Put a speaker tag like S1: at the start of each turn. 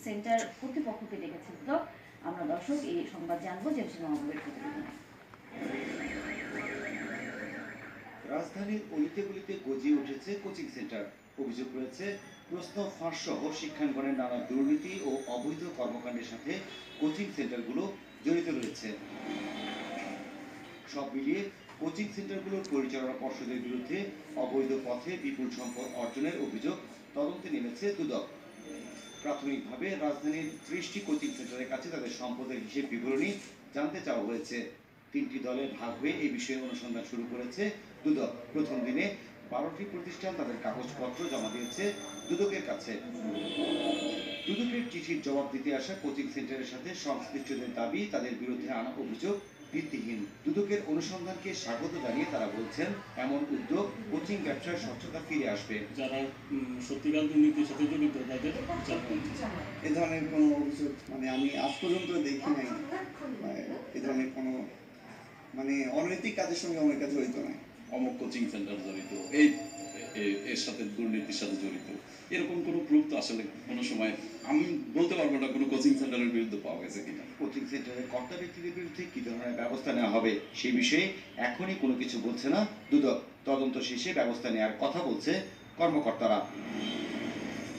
S1: Centre কর্তৃপক্ষকে ডেকেছে দুদক। আমরা দর্শক এই সংবাদ জানবো জেমসি মাহবুবের প্রতিবেদনে।
S2: রাজধানীর অলিতে গলিতে গজিয়ে উঠেছে কোচিং সেন্টার। অভিযোগ রয়েছে প্রশ্ন ফাঁস সহ শিক্ষাঙ্গনের নানা দুর্নীতি ও অবৈধ কর্মকাণ্ডের সাথে কোচিং সেন্টারগুলো জড়িত রয়েছে। সব মিলিয়ে কোচিং সেন্টারগুলোর পরিচালনা পর্ষদের বিরুদ্ধে অবৈধ পথে বিপুল সম্পদ অর্জনের অভিযোগ তদন্তে নেমেছে দুদক। প্রাথমিকভাবে রাজধানীর 30টি কোচিং সেন্টারের কাছে তাদের সম্পদের হিসেব বিবরণী জানতে চাওয়া হয়েছে। 3টি দলে ভাগ হয়ে এই বিষয়ে অনুসন্ধান শুরু করেছে দুদক। প্রথম দিনে 12টি প্রতিষ্ঠান তাদের কাগজপত্র জমা দিয়েছে দুদকের কাছে। দুদকের চিঠির জবাব দিতে আসা কোচিং সেন্টারের সাথে সংশ্লিষ্টদের দাবি তাদের বিরুদ্ধে আনা অভিযোগ ভিত্তিহীন। দুদকের অনুসন্ধানকে স্বাগত জানিয়ে তারা বলছেন, এমন উদ্যোগ কোচিং ব্যবসায় স্বচ্ছতা ফিরে আসবে।
S3: যারা সত্যিকার দুর্নীতির সাথে জড়িত তাদের
S4: এ ধরনের কোনো অভিযোগ আমি আজ পর্যন্ত দেখি নাই। এ ধরনের কোনো অনৈতিক কাজের সঙ্গে অনেকে জড়িত নয়।
S5: অমুক কোচিং সেন্টার জড়িত, এর সাথে দুর্নীতির সাথে জড়িত, এরকম কোনো প্রুফ তো আসলে কোনো সময় আমি বলতে পারবো না কোনো কোচিং সেন্টারের বিরুদ্ধে পাওয়া গেছে কিনা।
S2: কোচিং সেন্টারের কর্তা ব্যক্তিদের বিরুদ্ধে কি ধরনের ব্যবস্থা নেওয়া হবে সেই বিষয়ে এখনই কোনো কিছু বলছে না দুদক। তদন্ত শেষে ব্যবস্থা নেওয়ার কথা বলছে কর্মকর্তারা।